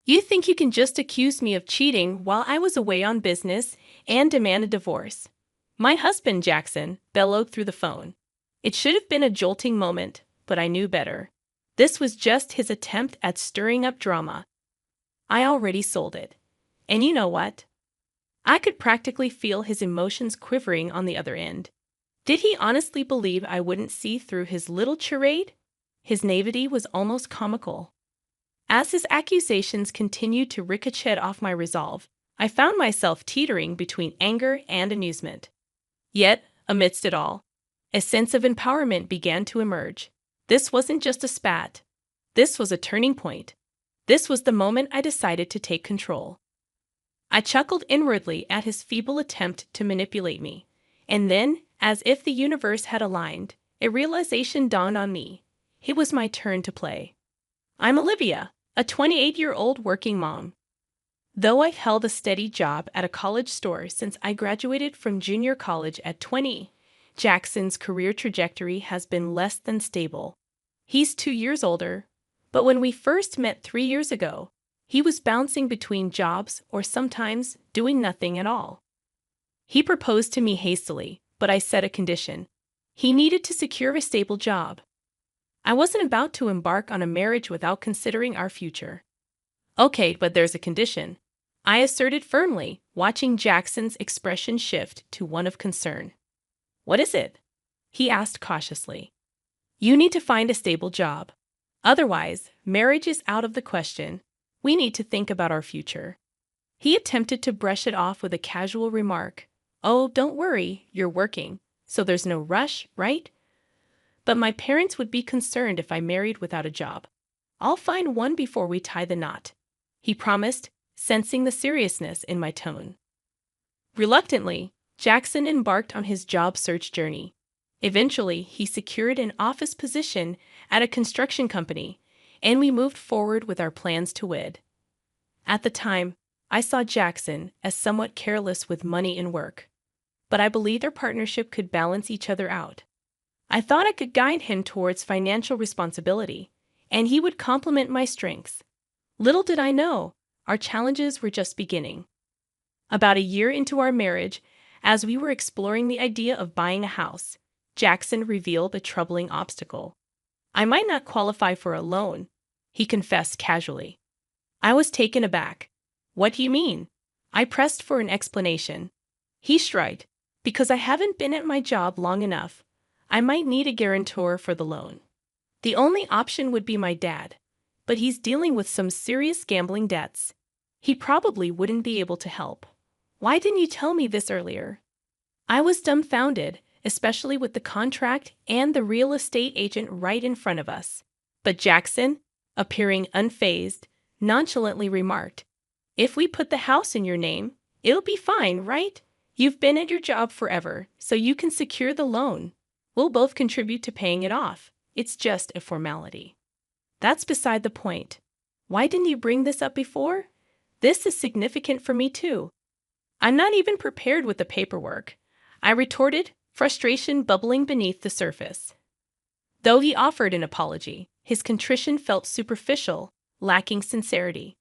You think you can just accuse me of cheating while I was away on business and demand a divorce? My husband, Jackson, bellowed through the phone. It should have been a jolting moment, but I knew better. This was just his attempt at stirring up drama. I already sold it. And you know what? I could practically feel his emotions quivering on the other end. Did he honestly believe I wouldn't see through his little charade? His naivety was almost comical. As his accusations continued to ricochet off my resolve, I found myself teetering between anger and amusement. Yet, amidst it all, a sense of empowerment began to emerge. This wasn't just a spat. This was a turning point. This was the moment I decided to take control. I chuckled inwardly at his feeble attempt to manipulate me. And then, as if the universe had aligned, a realization dawned on me. It was my turn to play. I'm Olivia, a 28-year-old working mom. Though I've held a steady job at a college store since I graduated from junior college at 20, Jackson's career trajectory has been less than stable. He's 2 years older, but when we first met 3 years ago, he was bouncing between jobs or sometimes doing nothing at all. He proposed to me hastily, but I set a condition. He needed to secure a stable job. I wasn't about to embark on a marriage without considering our future. Okay, but there's a condition, I asserted firmly, watching Jackson's expression shift to one of concern. What is it? He asked cautiously. You need to find a stable job. Otherwise, marriage is out of the question. We need to think about our future. He attempted to brush it off with a casual remark. Oh, don't worry, you're working, so there's no rush, right? But my parents would be concerned if I married without a job. I'll find one before we tie the knot, he promised, sensing the seriousness in my tone. Reluctantly, Jackson embarked on his job search journey. Eventually, he secured an office position at a construction company, and we moved forward with our plans to wed. At the time, I saw Jackson as somewhat careless with money and work, but I believed our partnership could balance each other out. I thought I could guide him towards financial responsibility, and he would complement my strengths. Little did I know, our challenges were just beginning. About a year into our marriage, as we were exploring the idea of buying a house, Jackson revealed a troubling obstacle. I might not qualify for a loan, he confessed casually. I was taken aback. What do you mean? I pressed for an explanation. He shrugged. Because I haven't been at my job long enough, I might need a guarantor for the loan. The only option would be my dad, but he's dealing with some serious gambling debts. He probably wouldn't be able to help. Why didn't you tell me this earlier? I was dumbfounded, especially with the contract and the real estate agent right in front of us. But Jackson, appearing unfazed, nonchalantly remarked, If we put the house in your name, it'll be fine, right? You've been at your job forever, so you can secure the loan. We'll both contribute to paying it off. It's just a formality. That's beside the point. Why didn't you bring this up before? This is significant for me too. I'm not even prepared with the paperwork, I retorted, frustration bubbling beneath the surface. Though he offered an apology, his contrition felt superficial, lacking sincerity.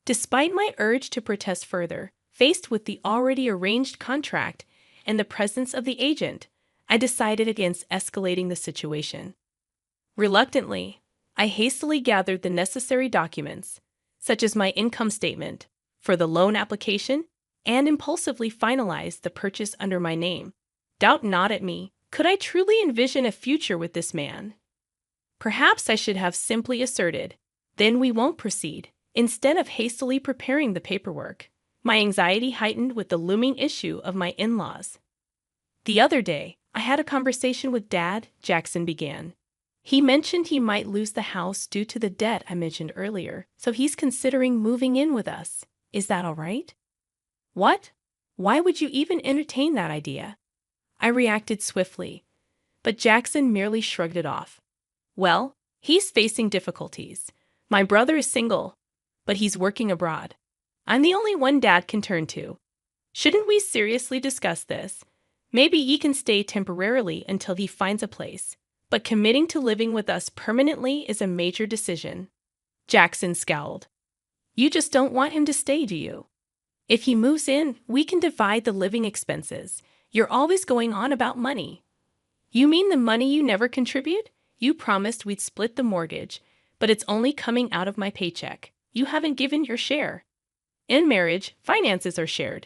Despite my urge to protest further, faced with the already arranged contract and the presence of the agent, I decided against escalating the situation. Reluctantly, I hastily gathered the necessary documents, such as my income statement, for the loan application, and impulsively finalized the purchase under my name. Doubt not at me. Could I truly envision a future with this man? Perhaps I should have simply asserted, then we won't proceed, instead of hastily preparing the paperwork. My anxiety heightened with the looming issue of my in-laws. The other day, I had a conversation with Dad, Jackson began. He mentioned he might lose the house due to the debt I mentioned earlier, so he's considering moving in with us. Is that all right? What? Why would you even entertain that idea? I reacted swiftly, but Jackson merely shrugged it off. Well, he's facing difficulties. My brother is single, but he's working abroad. I'm the only one Dad can turn to. Shouldn't we seriously discuss this? Maybe he can stay temporarily until he finds a place, but committing to living with us permanently is a major decision. Jackson scowled. You just don't want him to stay, do you? If he moves in, we can divide the living expenses. You're always going on about money. You mean the money you never contribute? You promised we'd split the mortgage, but it's only coming out of my paycheck. You haven't given your share. In marriage, finances are shared.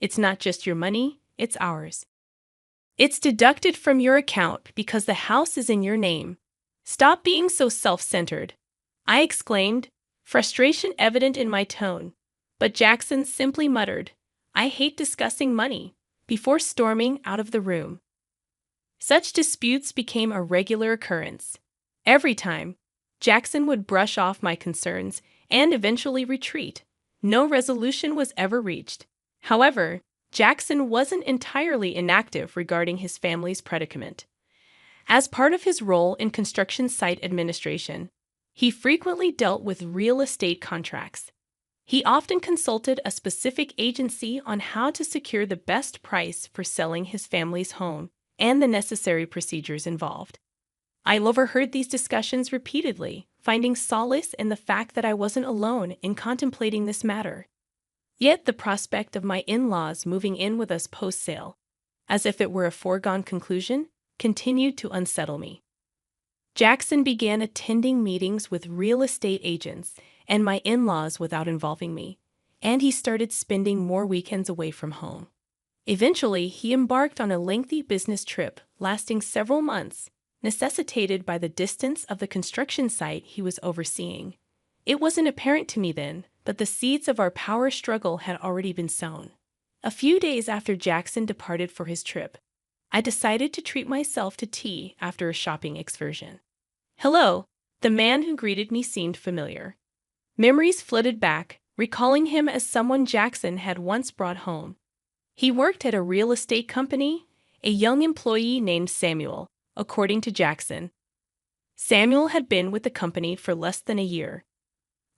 It's not just your money, it's ours. It's deducted from your account because the house is in your name. Stop being so self-centered, I exclaimed, frustration evident in my tone. But Jackson simply muttered, I hate discussing money, before storming out of the room. Such disputes became a regular occurrence. Every time, Jackson would brush off my concerns and eventually retreat. No resolution was ever reached. However, Jackson wasn't entirely inactive regarding his family's predicament. As part of his role in construction site administration, he frequently dealt with real estate contracts. He often consulted a specific agency on how to secure the best price for selling his family's home and the necessary procedures involved. I overheard these discussions repeatedly, finding solace in the fact that I wasn't alone in contemplating this matter. Yet the prospect of my in-laws moving in with us post-sale, as if it were a foregone conclusion, continued to unsettle me. Jackson began attending meetings with real estate agents and my in-laws without involving me, and he started spending more weekends away from home. Eventually, he embarked on a lengthy business trip lasting several months, necessitated by the distance of the construction site he was overseeing. It wasn't apparent to me then, but the seeds of our power struggle had already been sown. A few days after Jackson departed for his trip, I decided to treat myself to tea after a shopping excursion. Hello, the man who greeted me seemed familiar. Memories flooded back, recalling him as someone Jackson had once brought home. He worked at a real estate company, a young employee named Samuel, according to Jackson. Samuel had been with the company for less than a year.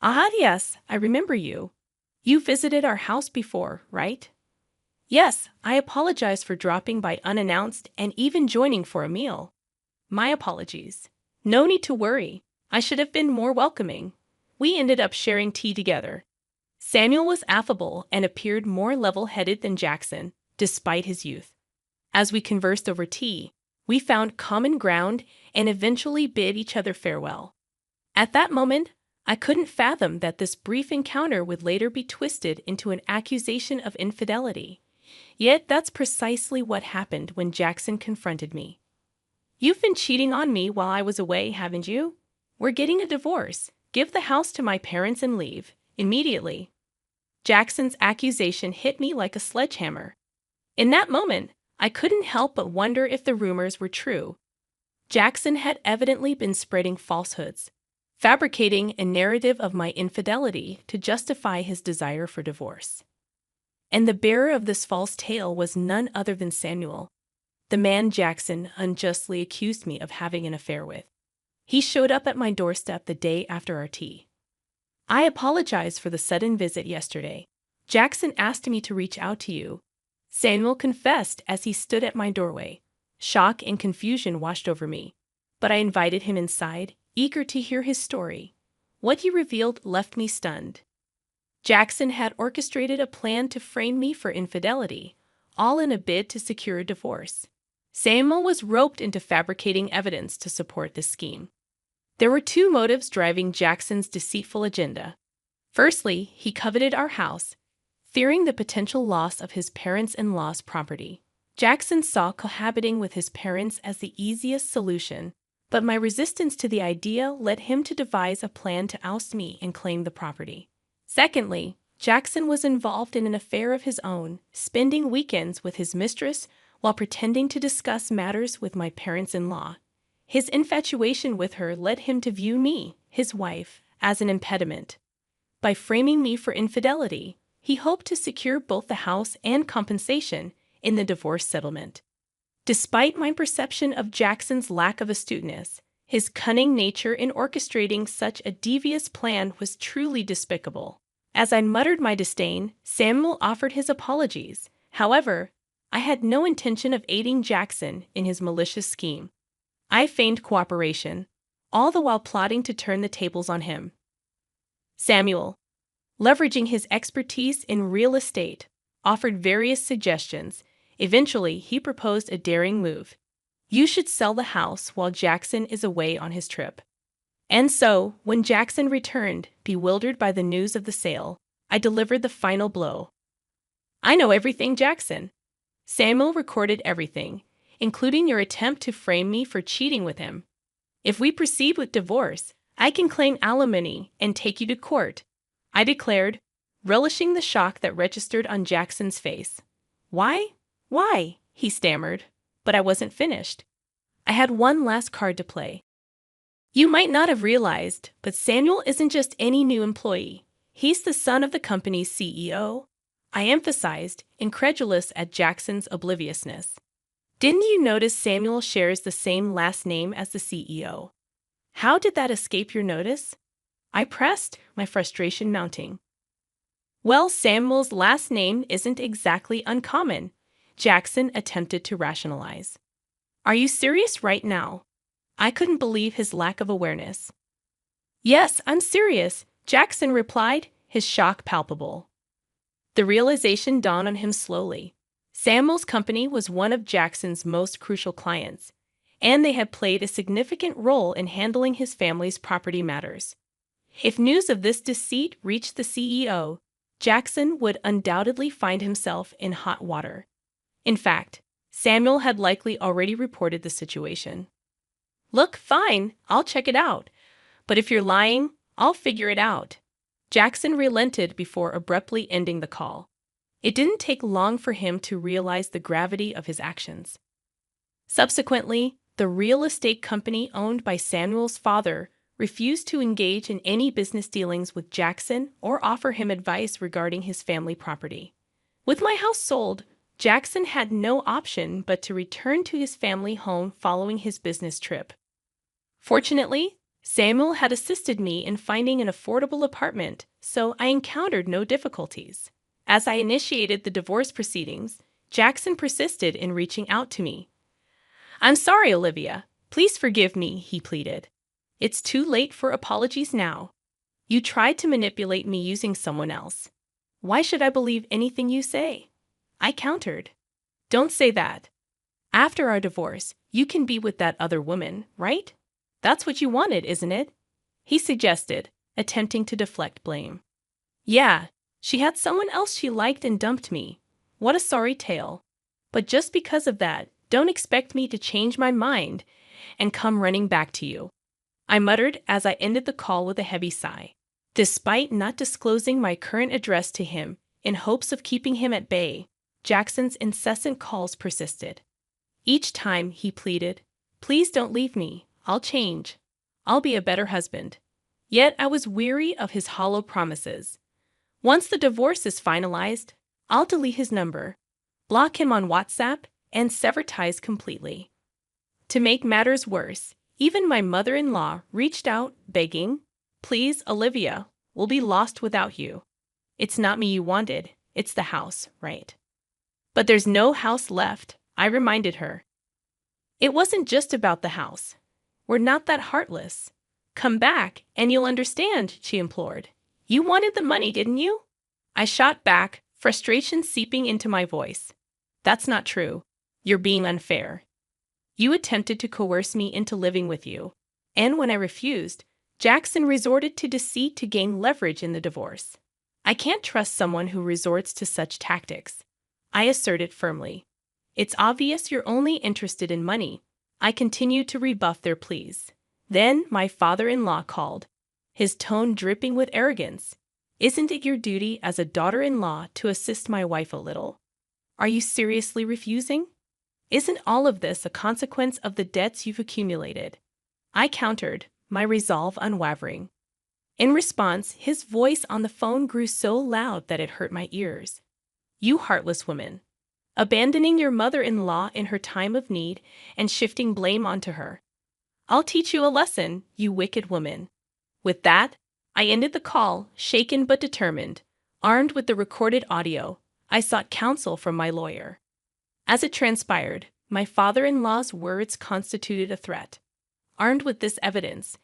Ah, yes, I remember you. You visited our house before, right? Yes, I apologize for dropping by unannounced and even joining for a meal. My apologies. No need to worry. I should have been more welcoming. We ended up sharing tea together. Samuel was affable and appeared more level-headed than Jackson, despite his youth. As we conversed over tea, we found common ground and eventually bid each other farewell. At that moment, I couldn't fathom that this brief encounter would later be twisted into an accusation of infidelity. Yet that's precisely what happened when Jackson confronted me. You've been cheating on me while I was away, haven't you? We're getting a divorce. Give the house to my parents and leave, immediately. Jackson's accusation hit me like a sledgehammer. In that moment, I couldn't help but wonder if the rumors were true. Jackson had evidently been spreading falsehoods, fabricating a narrative of my infidelity to justify his desire for divorce. And the bearer of this false tale was none other than Samuel, the man Jackson unjustly accused me of having an affair with. He showed up at my doorstep the day after our tea. I apologize for the sudden visit yesterday. Jackson asked me to reach out to you. Samuel confessed as he stood at my doorway. Shock and confusion washed over me, but I invited him inside, eager to hear his story. What he revealed left me stunned. Jackson had orchestrated a plan to frame me for infidelity, all in a bid to secure a divorce. Samuel was roped into fabricating evidence to support this scheme. There were two motives driving Jackson's deceitful agenda. Firstly, he coveted our house, fearing the potential loss of his parents-in-law's property. Jackson saw cohabiting with his parents as the easiest solution, but my resistance to the idea led him to devise a plan to oust me and claim the property. Secondly, Jackson was involved in an affair of his own, spending weekends with his mistress while pretending to discuss matters with my parents-in-law. His infatuation with her led him to view me, his wife, as an impediment. By framing me for infidelity, he hoped to secure both the house and compensation in the divorce settlement. Despite my perception of Jackson's lack of astuteness, his cunning nature in orchestrating such a devious plan was truly despicable. As I muttered my disdain, Samuel offered his apologies. However, I had no intention of aiding Jackson in his malicious scheme. I feigned cooperation, all the while plotting to turn the tables on him. Samuel, leveraging his expertise in real estate, offered various suggestions. Eventually, he proposed a daring move. You should sell the house while Jackson is away on his trip. And so, when Jackson returned, bewildered by the news of the sale, I delivered the final blow. I know everything, Jackson. Samuel recorded everything, including your attempt to frame me for cheating with him. If we proceed with divorce, I can claim alimony and take you to court, I declared, relishing the shock that registered on Jackson's face. Why? Why? He stammered. But I wasn't finished. I had one last card to play. You might not have realized, but Samuel isn't just any new employee. He's the son of the company's CEO. I emphasized, incredulous at Jackson's obliviousness. Didn't you notice Samuel shares the same last name as the CEO? How did that escape your notice? I pressed, my frustration mounting. Well, Samuel's last name isn't exactly uncommon, Jackson attempted to rationalize. Are you serious right now? I couldn't believe his lack of awareness. Yes, I'm serious, Jackson replied, his shock palpable. The realization dawned on him slowly. Samuel's company was one of Jackson's most crucial clients, and they had played a significant role in handling his family's property matters. If news of this deceit reached the CEO, Jackson would undoubtedly find himself in hot water. In fact, Samuel had likely already reported the situation. Look, fine, I'll check it out. But if you're lying, I'll figure it out. Jackson relented before abruptly ending the call. It didn't take long for him to realize the gravity of his actions. Subsequently, the real estate company owned by Samuel's father refused to engage in any business dealings with Jackson or offer him advice regarding his family property. With my house sold, Jackson had no option but to return to his family home following his business trip. Fortunately, Samuel had assisted me in finding an affordable apartment, so I encountered no difficulties. As I initiated the divorce proceedings, Jackson persisted in reaching out to me. I'm sorry, Olivia. Please forgive me, he pleaded. It's too late for apologies now. You tried to manipulate me using someone else. Why should I believe anything you say? I countered. Don't say that. After our divorce, you can be with that other woman, right? That's what you wanted, isn't it? He suggested, attempting to deflect blame. Yeah, she had someone else she liked and dumped me. What a sorry tale. But just because of that, don't expect me to change my mind and come running back to you. I muttered as I ended the call with a heavy sigh. Despite not disclosing my current address to him in hopes of keeping him at bay, Jackson's incessant calls persisted. Each time he pleaded, please don't leave me. I'll change. I'll be a better husband. Yet I was weary of his hollow promises. Once the divorce is finalized, I'll delete his number, block him on WhatsApp, and sever ties completely. To make matters worse, even my mother-in-law reached out, begging, please, Olivia, we'll be lost without you. It's not me you wanted, it's the house, right? But there's no house left, I reminded her. It wasn't just about the house. We're not that heartless. Come back, and you'll understand, she implored. You wanted the money, didn't you? I shot back, frustration seeping into my voice. That's not true. You're being unfair. You attempted to coerce me into living with you, and when I refused, Jackson resorted to deceit to gain leverage in the divorce. I can't trust someone who resorts to such tactics, I asserted firmly. It's obvious you're only interested in money. I continued to rebuff their pleas. Then my father-in-law called, his tone dripping with arrogance. Isn't it your duty as a daughter-in-law to assist my wife a little? Are you seriously refusing? Isn't all of this a consequence of the debts you've accumulated? I countered, my resolve unwavering. In response, his voice on the phone grew so loud that it hurt my ears. You heartless woman. Abandoning your mother-in-law in her time of need and shifting blame onto her. I'll teach you a lesson, you wicked woman. With that, I ended the call, shaken but determined. Armed with the recorded audio, I sought counsel from my lawyer. As it transpired, my father-in-law's words constituted a threat. Armed with this evidence,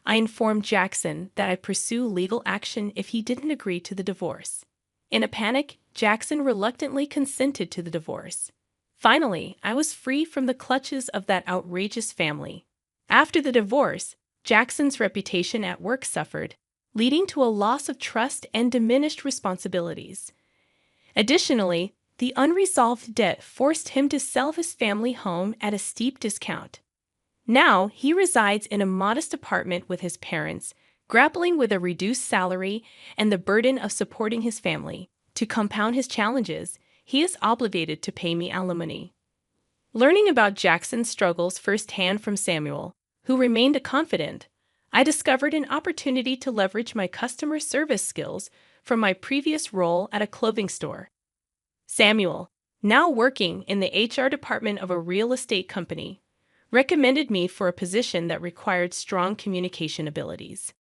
I informed Jackson that I'd pursue legal action if he didn't agree to the divorce. In a panic, Jackson reluctantly consented to the divorce. Finally, I was free from the clutches of that outrageous family. After the divorce, Jackson's reputation at work suffered, leading to a loss of trust and diminished responsibilities. Additionally, the unresolved debt forced him to sell his family home at a steep discount. Now, he resides in a modest apartment with his parents, grappling with a reduced salary and the burden of supporting his family. To compound his challenges, he is obligated to pay me alimony. Learning about Jackson's struggles firsthand from Samuel, who remained a confidant, I discovered an opportunity to leverage my customer service skills from my previous role at a clothing store. Samuel, now working in the HR department of a real estate company, recommended me for a position that required strong communication abilities.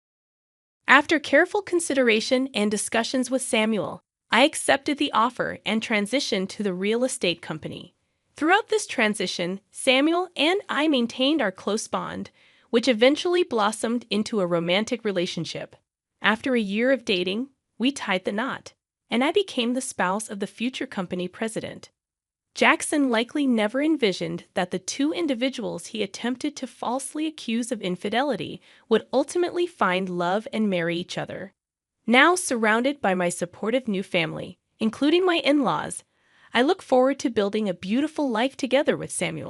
After careful consideration and discussions with Samuel, I accepted the offer and transitioned to the real estate company. Throughout this transition, Samuel and I maintained our close bond, which eventually blossomed into a romantic relationship. After a year of dating, we tied the knot, and I became the spouse of the future company president. Jackson likely never envisioned that the two individuals he attempted to falsely accuse of infidelity would ultimately find love and marry each other. Now surrounded by my supportive new family, including my in-laws, I look forward to building a beautiful life together with Samuel.